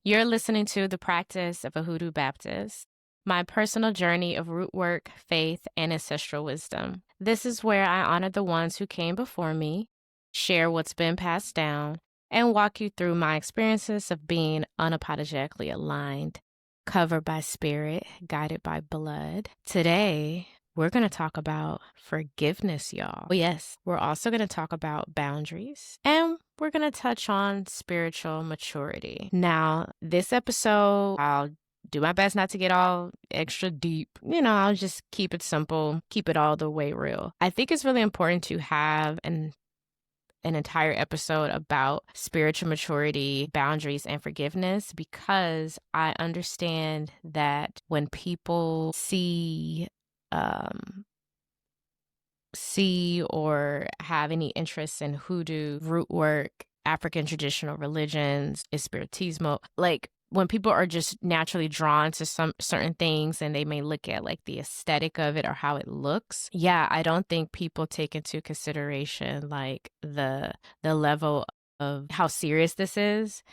You're listening to The Practice of a Hoodoo Baptist, my personal journey of root work, faith, and ancestral wisdom. This is where I honor the ones who came before me, share what's been passed down, and walk you through my experiences of being unapologetically aligned, covered by spirit, guided by blood. Today, we're going to talk about forgiveness, y'all. Yes, we're also going to talk about boundaries, and we're going to touch on spiritual maturity. Now, this episode, I'll do my best not to get all extra deep. I'll just keep it simple, keep it all the way real. I think it's really important to have an entire episode about spiritual maturity, boundaries, and forgiveness, because I understand that when people see or have any interest in hoodoo, root work, African traditional religions, espiritismo, like when people are just naturally drawn to some certain things and they may look at like the aesthetic of it or how it looks. Yeah, I don't think people take into consideration like the level of how serious this is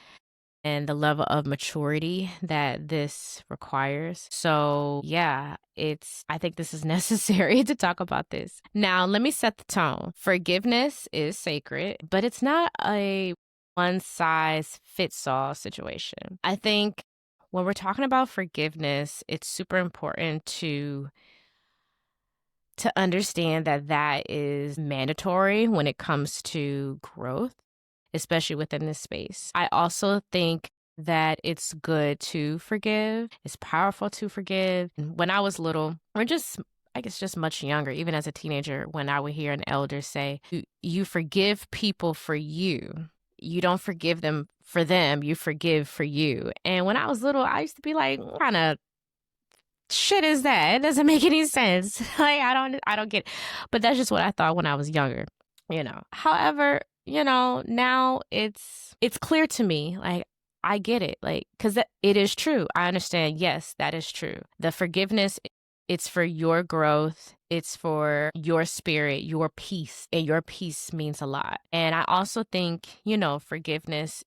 and the level of maturity that this requires. So yeah, I think this is necessary to talk about this. Now, let me set the tone. Forgiveness is sacred, but it's not a one-size-fits-all situation. I think when we're talking about forgiveness, it's super important to understand that is mandatory when it comes to growth, especially within this space. I also think that it's good to forgive. It's powerful to forgive. When I was little, or just, I guess just much younger, even as a teenager, when I would hear an elder say, you forgive people for you. You don't forgive them for them. You forgive for you. And when I was little, I used to be like, what kind of shit is that? It doesn't make any sense. Like, I don't get it. But that's just what I thought when I was younger, However, now it's clear to me, like, I get it, like, because it is true. I understand. Yes, that is true. The forgiveness, it's for your growth. It's for your spirit, your peace, and your peace means a lot. And I also think, forgiveness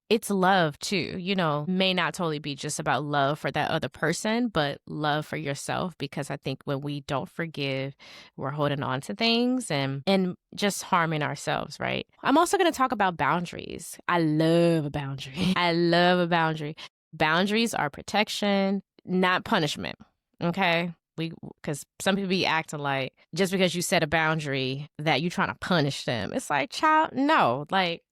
it's love too, may not totally be just about love for that other person, but love for yourself, because I think when we don't forgive, we're holding on to things and just harming ourselves, right? I'm also going to talk about boundaries. I love a boundary. I love a boundary. Boundaries are protection, not punishment, okay? Because some people be acting like just because you set a boundary that you're trying to punish them. It's like, child, no, like,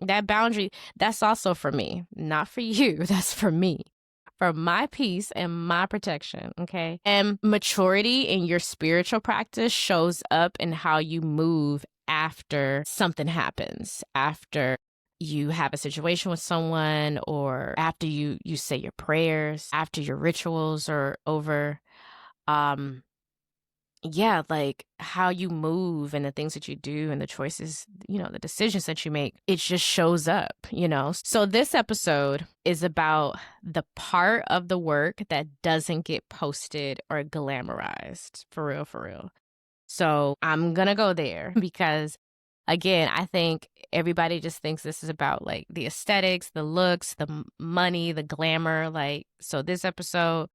that boundary, that's also for me, not for you. That's for me, for my peace and my protection, okay? And maturity in your spiritual practice shows up in how you move after something happens, after you have a situation with someone, or after you say your prayers, after your rituals are over. Yeah, like how you move and the things that you do and the choices, the decisions that you make, it just shows up, So this episode is about the part of the work that doesn't get posted or glamorized, for real, for real. So I'm going to go there because, again, I think everybody just thinks this is about like the aesthetics, the looks, the money, the glamour. Like, so this episode,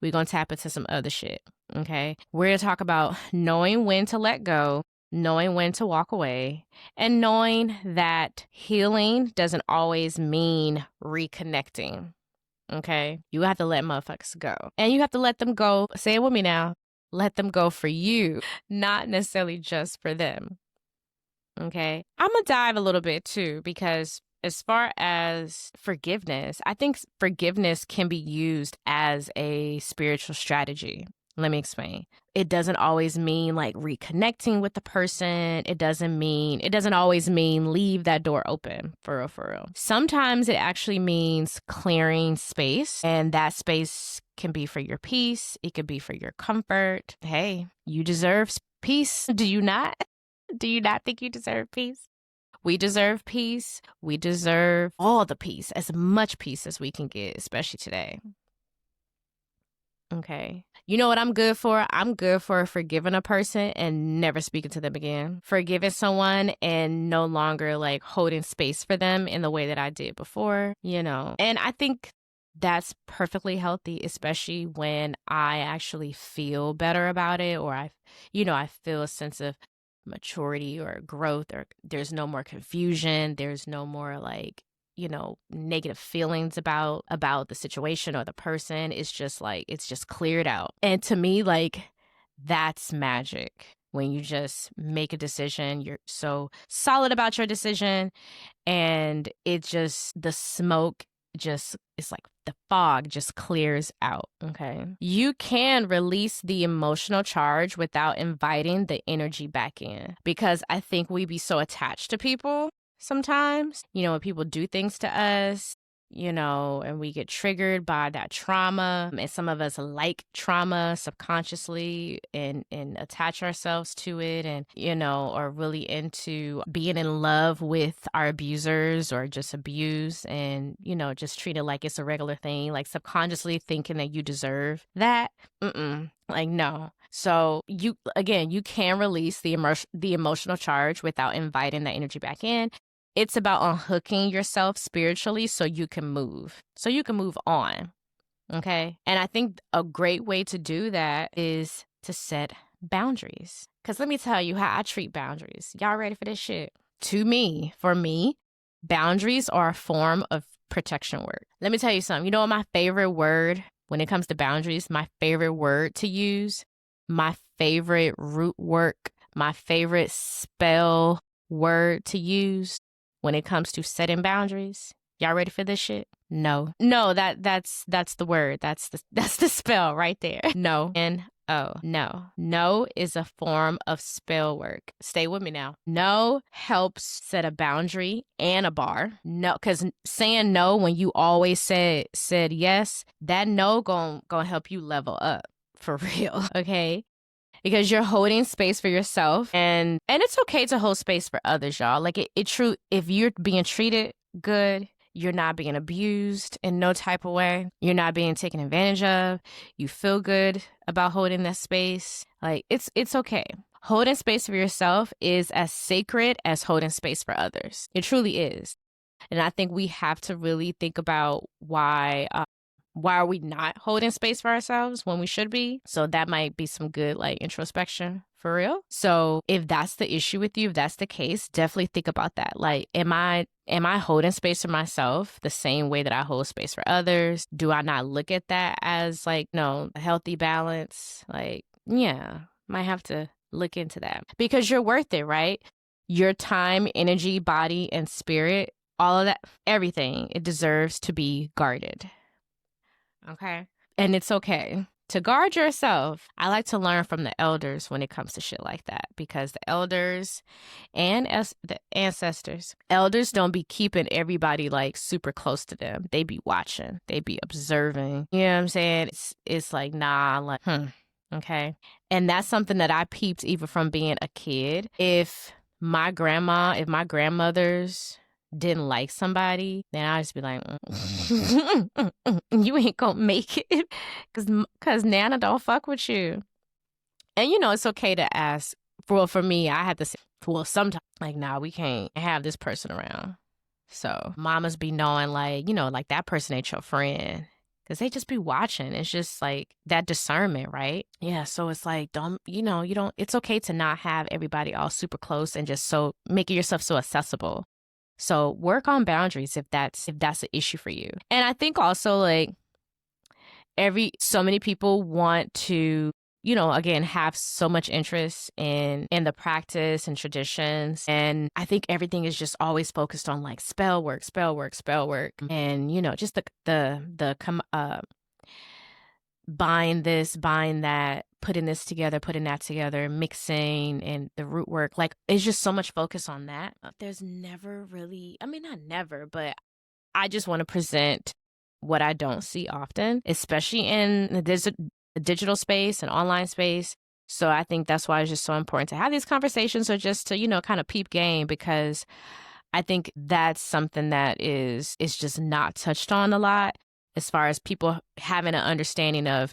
we're going to tap into some other shit, okay? We're going to talk about knowing when to let go, knowing when to walk away, and knowing that healing doesn't always mean reconnecting, okay? You have to let motherfuckers go. And you have to let them go, say it with me now, let them go for you, not necessarily just for them, okay? I'm going to dive a little bit too, because as far as forgiveness, I think forgiveness can be used as a spiritual strategy. Let me explain. It doesn't always mean like reconnecting with the person. It doesn't always mean leave that door open, for real, for real. Sometimes it actually means clearing space, and that space can be for your peace. It could be for your comfort. Hey, you deserve peace. Do you not? Do you not think you deserve peace? We deserve peace. We deserve all the peace, as much peace as we can get, especially today. Okay. You know what I'm good for? I'm good for forgiving a person and never speaking to them again. Forgiving someone and no longer like holding space for them in the way that I did before, you know. And I think that's perfectly healthy, especially when I actually feel better about it, or I feel a sense of maturity or growth, or there's no more confusion. There's no more like, negative feelings about the situation or the person. It's just like it's just cleared out. And to me, like, that's magic. When you just make a decision, you're so solid about your decision, and it just the smoke just it's like the fog just clears out. Okay, you can release the emotional charge without inviting the energy back in, because I think we be so attached to people sometimes, when people do things to us, and we get triggered by that trauma. And some of us like trauma subconsciously and attach ourselves to it, and, are really into being in love with our abusers or just abuse, and, just treat it like it's a regular thing, like subconsciously thinking that you deserve that. Like, no. So you can release the emotional charge without inviting that energy back in. It's about unhooking yourself spiritually so you can move on. Okay. And I think a great way to do that is to set boundaries. Because let me tell you how I treat boundaries. Y'all ready for this shit? For me, boundaries are a form of protection work. Let me tell you something. You know what my favorite word when it comes to boundaries, my favorite word to use, my favorite root work, my favorite spell word to use when it comes to setting boundaries? Y'all ready for this shit? No. No, that's the word. That's the spell right there. No. N-O. No. No is a form of spell work. Stay with me now. No helps set a boundary and a bar. No, because saying no when you always said yes, that no gonna help you level up. For real. Okay? Because you're holding space for yourself, and it's okay to hold space for others, y'all. Like if you're being treated good, you're not being abused in no type of way, you're not being taken advantage of, you feel good about holding that space, like it's okay. Holding space for yourself is as sacred as holding space for others. It truly is. And I think we have to really think about why are we not holding space for ourselves when we should be? So that might be some good like introspection for real. So if that's the issue with you, if that's the case, definitely think about that. Like, am I holding space for myself the same way that I hold space for others? Do I not look at that as like, no, a healthy balance? Like, yeah, might have to look into that, because you're worth it, right? Your time, energy, body, and spirit, all of that, everything, it deserves to be guarded. Okay. And it's okay to guard yourself. I like to learn from the elders when it comes to shit like that, because the elders and the ancestors, elders don't be keeping everybody like super close to them. They be watching, they be observing. You know what I'm saying? It's like, nah, like, okay. And that's something that I peeped even from being a kid. If my grandmothers didn't like somebody, then I'd just be like, you ain't gonna make it, because Nana don't fuck with you. And it's okay to ask. For me, I had to say, sometimes, like, nah, we can't have this person around. So mamas be knowing, like, like that person ain't your friend, because they just be watching. It's just like that discernment, right? Yeah. So it's like, it's okay to not have everybody all super close and just so making yourself so accessible. So work on boundaries if that's an issue for you. And I think also, like, so many people want to, again, have so much interest in the practice and traditions. And I think everything is just always focused on like spell work. And, just bind this, bind that, putting this together, putting that together, mixing, and the root work. Like, it's just so much focus on that. There's never really, not never, but I just want to present what I don't see often, especially in the digital space and online space. So I think that's why it's just so important to have these conversations, or just to, kind of peep game, because I think that's something that is just not touched on a lot, as far as people having an understanding of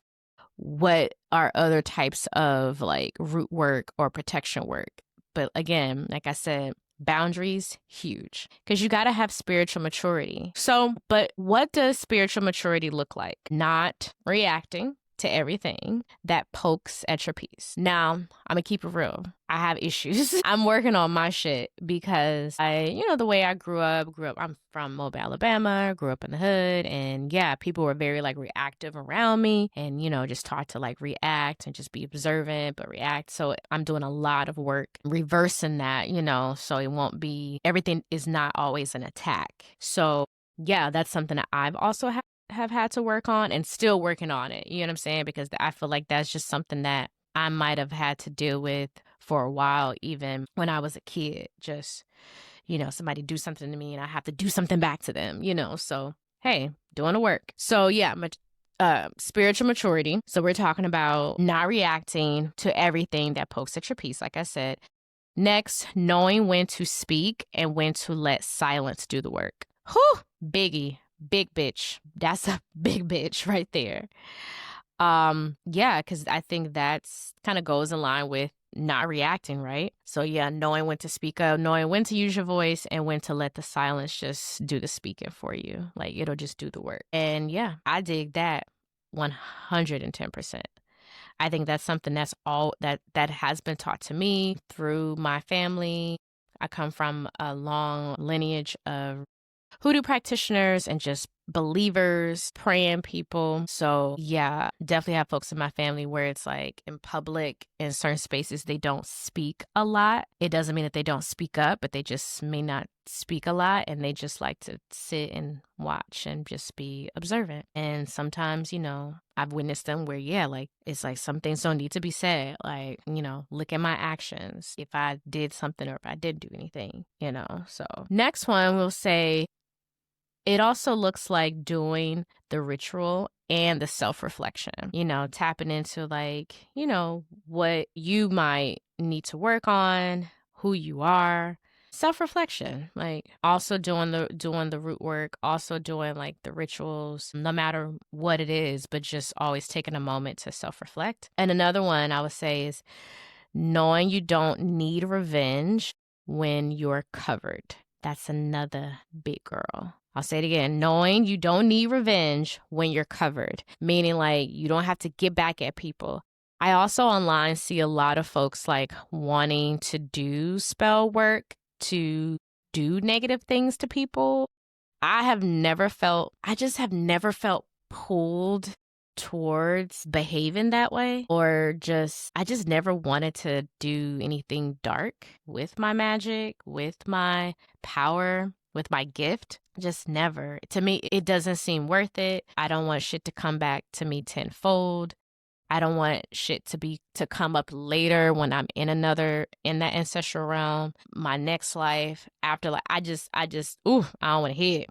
what are other types of like root work or protection work. But again, like I said, boundaries, huge, because you got to have spiritual maturity. So, but what does spiritual maturity look like? Not reacting to everything that pokes at your peace. Now, I'm gonna keep it real. I have issues. I'm working on my shit because the way I grew up, I'm from Mobile, Alabama, grew up in the hood, and yeah, people were very like reactive around me and, just taught to like react and just be observant, but react. So I'm doing a lot of work reversing that, so it won't be, everything is not always an attack. So yeah, that's something that I've also have had to work on and still working on it. You know what I'm saying? Because I feel like that's just something that I might have had to deal with for a while, even when I was a kid. Just, somebody do something to me and I have to do something back to them, So, hey, doing the work. So, yeah, spiritual maturity. So, we're talking about not reacting to everything that pokes at your peace, like I said. Next, knowing when to speak and when to let silence do the work. Whew, biggie. Big bitch. That's a big bitch right there. Yeah, because I think that's kind of goes in line with not reacting, right? So yeah, knowing when to speak up, knowing when to use your voice and when to let the silence just do the speaking for you. Like it'll just do the work. And yeah, I dig that 110%. I think that's something that's all that has been taught to me through my family. I come from a long lineage of hoodoo practitioners and just believers, praying people. So yeah, definitely have folks in my family where it's like in public, in certain spaces, they don't speak a lot. It doesn't mean that they don't speak up, but they just may not speak a lot and they just like to sit and watch and just be observant. And sometimes, I've witnessed them where, yeah, like it's like some things don't need to be said. Like, look at my actions. If I did something or if I did do anything, So next one we'll say, it also looks like doing the ritual and the self-reflection, tapping into like, what you might need to work on, who you are, self-reflection, like also doing the root work, also doing like the rituals, no matter what it is, but just always taking a moment to self-reflect. And another one I would say is knowing you don't need revenge when you're covered. That's another big girl. I'll say it again. Knowing you don't need revenge when you're covered, meaning like you don't have to get back at people. I also online see a lot of folks like wanting to do spell work to do negative things to people. I just have never felt pulled towards behaving that way I just never wanted to do anything dark with my magic, with my power, with my gift. Just never. To me, it doesn't seem worth it. I don't want shit to come back to me tenfold. I don't want shit to come up later when I'm in that ancestral realm, my next life, after like I just I don't want to hear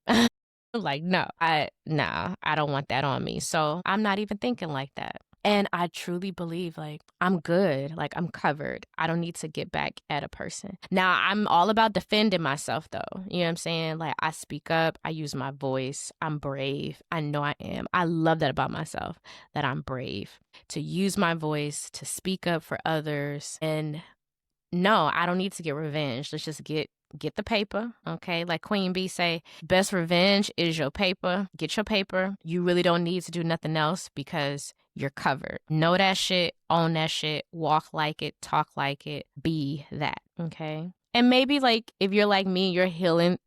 it. Like, no, I don't want that on me. So I'm not even thinking like that. And I truly believe like I'm good, like I'm covered. I don't need to get back at a person. Now, I'm all about defending myself though. You know what I'm saying? Like I speak up, I use my voice, I'm brave. I know I am. I love that about myself, that I'm brave to use my voice, to speak up for others. And no, I don't need to get revenge. Let's just get the paper, okay? Like Queen Bee say, best revenge is your paper. Get your paper. You really don't need to do nothing else because you're covered. Know that shit, own that shit, walk like it, talk like it, be that, okay? And maybe like if you're like me, you're healing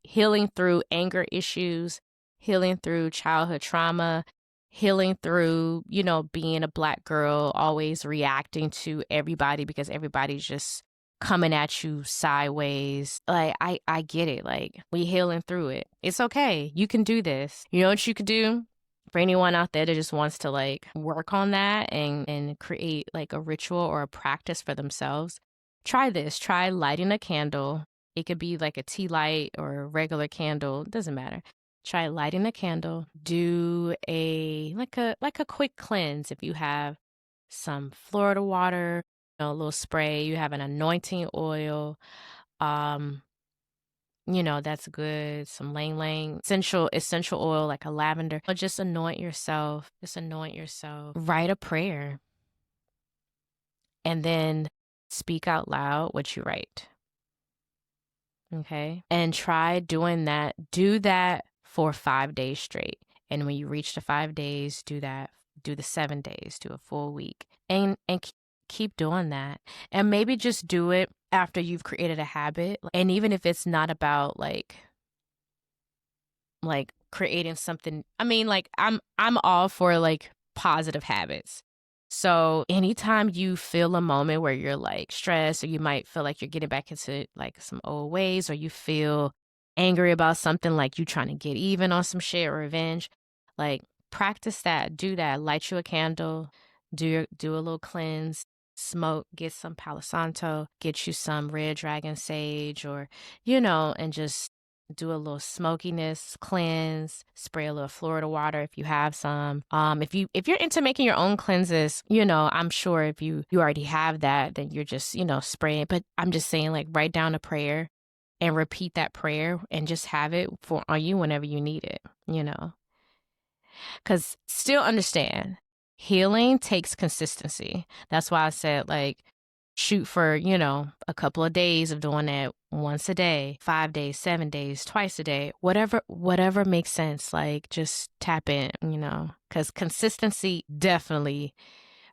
through anger issues, healing through childhood trauma, healing through, being a Black girl, always reacting to everybody because everybody's just coming at you sideways. Like, I get it. Like, we healing through it. It's okay. You can do this. You know what you could do? For anyone out there that just wants to like work on that and create like a ritual or a practice for themselves, try this. Try lighting a candle. It could be like a tea light or a regular candle. It doesn't matter. Try lighting a candle. Do a quick cleanse if you have some Florida water, a little spray, you have an anointing oil, um, That's good. Some lang lang, essential oil like a lavender. Or just anoint yourself. Just anoint yourself. Write a prayer and then speak out loud what you write. Okay. And try doing that. Do that for 5 days straight. And when you reach the 5 days, do that. Do the 7 days, do a full week. And keep doing that. And maybe just do it after you've created a habit. And even if it's not about like creating something, I mean, like I'm all for like positive habits. So anytime you feel a moment where you're like stressed, or you might feel like you're getting back into like some old ways, or you feel angry about something, like you trying to get even on some shit or revenge, like practice that, do that, light you a candle, do a little cleanse, smoke, get some Palo Santo, get you some red dragon sage, or and just do a little smokiness cleanse, spray a little Florida water if you have some. If you're into making your own cleanses, I'm sure if you already have that, then you're just, spraying. But I'm just saying, like, write down a prayer and repeat that prayer and just have it on you whenever you need it. Because still understand, healing takes consistency. That's why I said, like, shoot for, a couple of days of doing that once a day, 5 days, 7 days, twice a day, whatever makes sense. Like, just tap in, because consistency definitely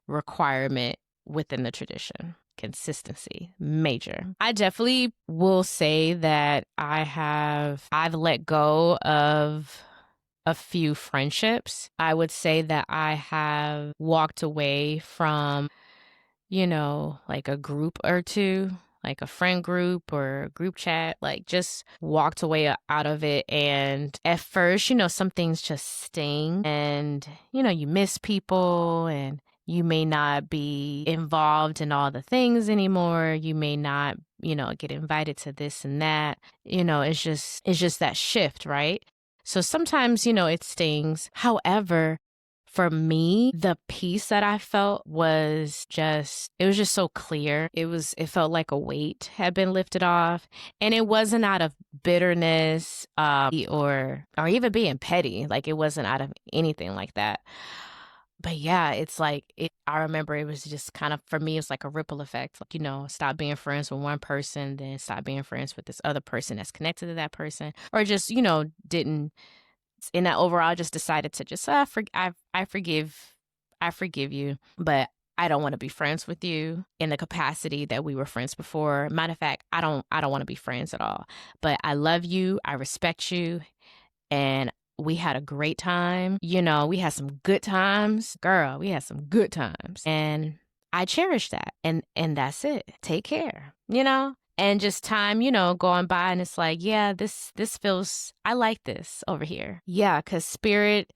requirement within the tradition. Consistency, major. I definitely will say that I've let go of a few friendships. I would say that I have walked away from, like a group or two, like a friend group or a group chat, like just walked away out of it. And at first, some things just sting, and, you miss people, and you may not be involved in all the things anymore. You may not, get invited to this and that. It's just that shift, right? So sometimes, it stings. However, for me, the peace that I felt it was just so clear. It felt like a weight had been lifted off, and it wasn't out of bitterness, or even being petty. Like, it wasn't out of anything like that. But yeah, it's like I remember it was just kind of, for me, it's like a ripple effect. Like, stop being friends with one person, then stop being friends with this other person that's connected to that person, or just, didn't, in that overall, just decided to just, I forgive you, but I don't want to be friends with you in the capacity that we were friends before. Matter of fact, I don't want to be friends at all. But I love you, I respect you, and we had a great time. We had some good times. Girl, we had some good times. And I cherish that. And that's it. Take care, And just time, going by, and it's like, yeah, this feels, I like this over here. Yeah, because spirit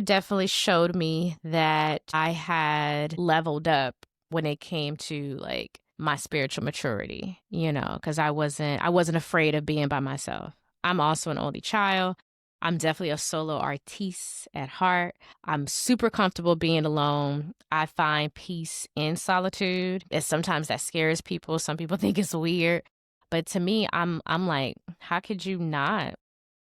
definitely showed me that I had leveled up when it came to like my spiritual maturity, because I wasn't afraid of being by myself. I'm also an only child. I'm definitely a solo artiste at heart. I'm super comfortable being alone. I find peace in solitude. And sometimes that scares people. Some people think it's weird. But to me, I'm like, how could you not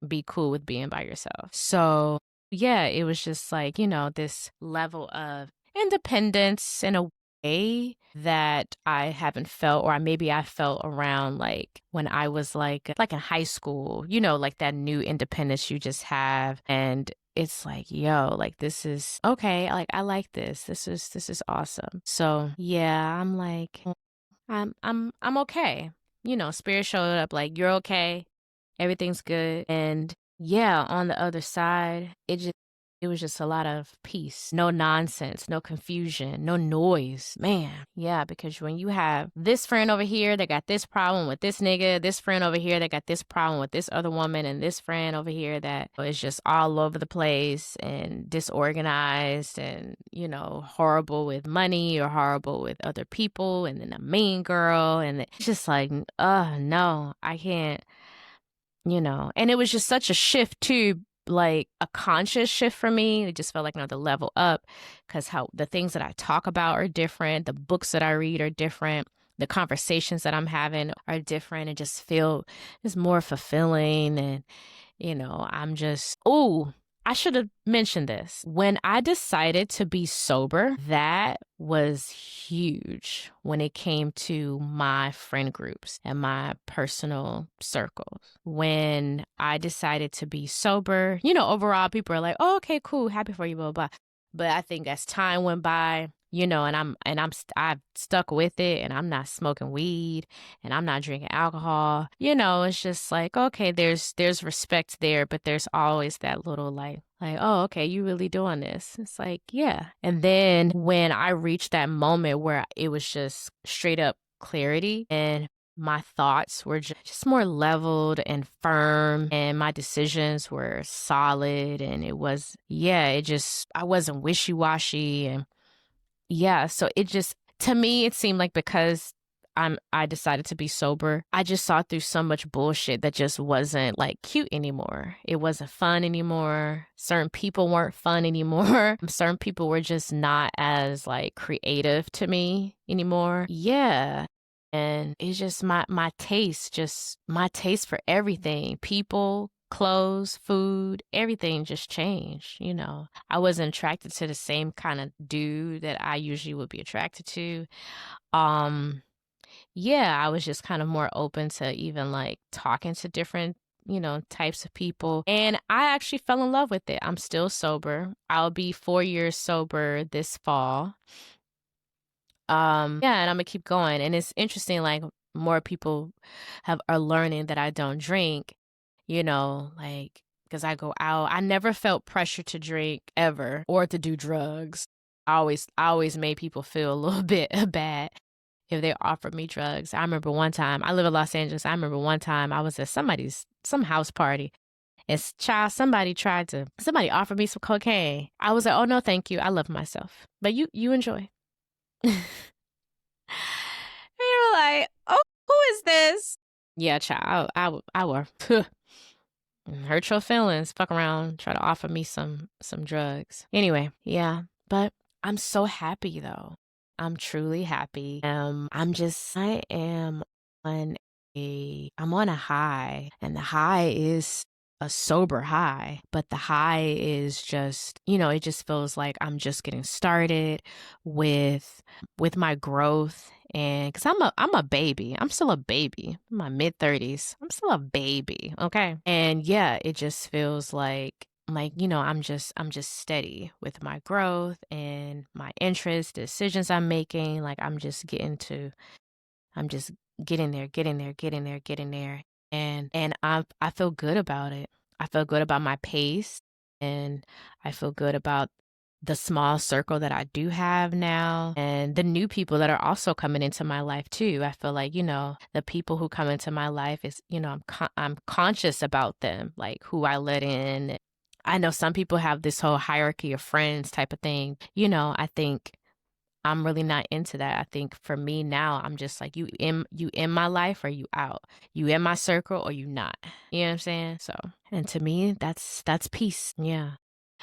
be cool with being by yourself? So yeah, it was just like, this level of independence in a way that I haven't felt, or maybe I felt around like when I was like in high school, like that new independence you just have. And it's like, yo, like, this is okay. Like, I like this. This is awesome. So yeah, I'm like, I'm okay. Spirit showed up like, you're okay. Everything's good. And yeah, on the other side, it was just a lot of peace. No nonsense, no confusion, no noise. Man, yeah, because when you have this friend over here that got this problem with this nigga, this friend over here that got this problem with this other woman, and this friend over here that is just all over the place and disorganized and, horrible with money or horrible with other people, and then a mean girl, and it's just like, no, I can't. And it was just such a shift too, like a conscious shift for me. It just felt like another level up, because how the things that I talk about are different. The books that I read are different. the conversations that I'm having are different and just feel it's more fulfilling. And, I'm just, oh, I should have mentioned this. When I decided to be sober, that was huge when it came to my friend groups and my personal circles. When I decided to be sober, overall people are like, oh, okay, cool, happy for you, blah, blah. But I think as time went by, I've stuck with it, and I'm not smoking weed and I'm not drinking alcohol. It's just like, okay, there's respect there, but there's always that little like, oh, okay, you really doing this. It's like, yeah. And then when I reached that moment where it was just straight up clarity and my thoughts were just more leveled and firm, and my decisions were solid, and I wasn't wishy-washy. And yeah, so it just, to me, it seemed like because I decided to be sober, I just saw through so much bullshit that just wasn't like cute anymore. It wasn't fun anymore. Certain people weren't fun anymore. Certain people were just not as like creative to me anymore. Yeah. And it's just my taste for everything, people, clothes, food, everything just changed. I wasn't attracted to the same kind of dude that I usually would be attracted to. Yeah, I was just kind of more open to even like talking to different, types of people. And I actually fell in love with it. I'm still sober. I'll be 4 years sober this fall. Yeah, and I'm gonna keep going. And it's interesting, like more people are learning that I don't drink, like because I go out. I never felt pressure to drink ever or to do drugs. I always made people feel a little bit bad if they offered me drugs. I remember one time, I live in Los Angeles. I remember one time I was at some house party. And somebody offered me some cocaine. I was like, oh no, thank you. I love myself. But you enjoy. You're like, oh, who is this? Yeah, child, I will hurt your feelings. Fuck around, try to offer me some drugs. Anyway, yeah, but I'm so happy though. I'm truly happy. I am I'm on a high, and the high is a sober high, but the high is just, it just feels like I'm just getting started with my growth. And because I'm a baby, I'm still a baby, in my mid-30s, I'm still a baby, okay? And yeah, it just feels like I'm just steady with my growth and my interests, decisions I'm making. Like I'm just getting there, getting there, getting there, getting there. And I feel good about it. I feel good about my pace, and I feel good about the small circle that I do have now, and the new people that are also coming into my life too. I feel like, the people who come into my life is, I'm conscious about them, like who I let in. I know some people have this whole hierarchy of friends type of thing. I think I'm really not into that. I think for me now, I'm just like, you in my life or you out? You in my circle or you not? You know what I'm saying? So, and to me, that's peace. Yeah.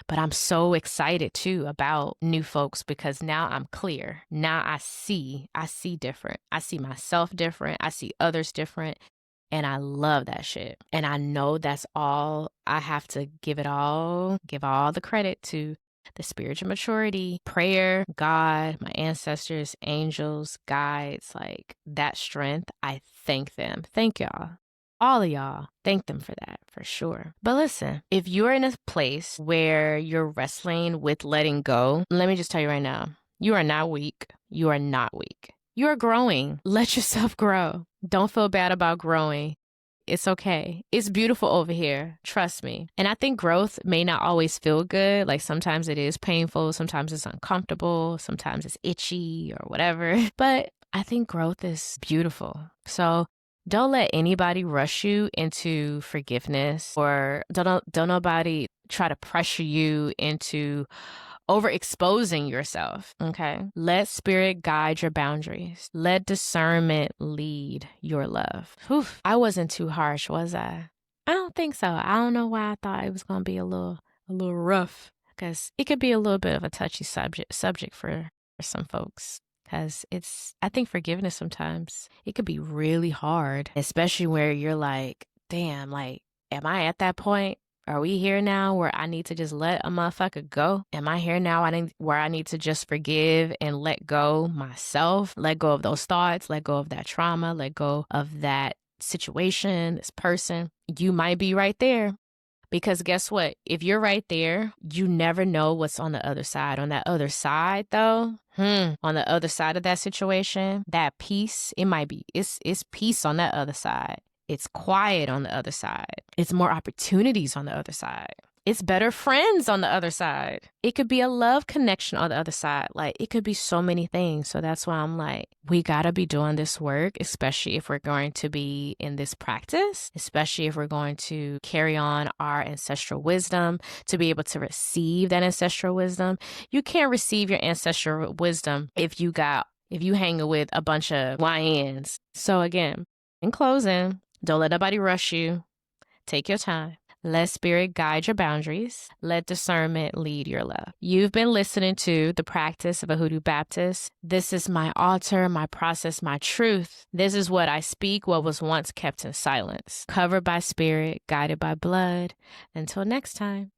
But I'm so excited too about new folks because now I'm clear. Now I see different. I see myself different. I see others different. And I love that shit. And I know that's all I have to give all the credit to the spiritual maturity, prayer, God, my ancestors, angels, guides, like that strength. I thank them. Thank y'all. All of y'all. Thank them for that, for sure. But listen, if you're in a place where you're wrestling with letting go, let me just tell you right now, you are not weak. You are not weak. You are growing. Let yourself grow. Don't feel bad about growing. It's okay. It's beautiful over here. Trust me. And I think growth may not always feel good. Like sometimes it is painful. Sometimes it's uncomfortable. Sometimes it's itchy or whatever. But I think growth is beautiful. So don't let anybody rush you into forgiveness, or don't nobody try to pressure you into overexposing yourself, okay? Let spirit guide your boundaries. Let discernment lead your love. Whew, I wasn't too harsh, was I? I don't think so. I don't know why I thought it was going to be a little rough, because it could be a little bit of a touchy subject for some folks. Because I think forgiveness sometimes, it could be really hard, especially where you're like, damn, like, am I at that point? Are we here now where I need to just let a motherfucker go? Am I here now where I need to just forgive and let go myself? Let go of those thoughts, let go of that trauma, let go of that situation, this person. You might be right there. Because guess what? If you're right there, you never know what's on the other side. On that other side, though, on the other side of that situation, that peace, it's peace on that other side. It's quiet on the other side. It's more opportunities on the other side. It's better friends on the other side. It could be a love connection on the other side. Like, it could be so many things. So that's why I'm like, we got to be doing this work, especially if we're going to be in this practice, especially if we're going to carry on our ancestral wisdom, to be able to receive that ancestral wisdom. You can't receive your ancestral wisdom if you hang with a bunch of YNs. So again, in closing, don't let nobody rush you. Take your time. Let spirit guide your boundaries. Let discernment lead your love. You've been listening to The Practice of a Hoodoo Baptist. This is my altar, my process, my truth. This is what I speak, what was once kept in silence. Covered by spirit, guided by blood. Until next time.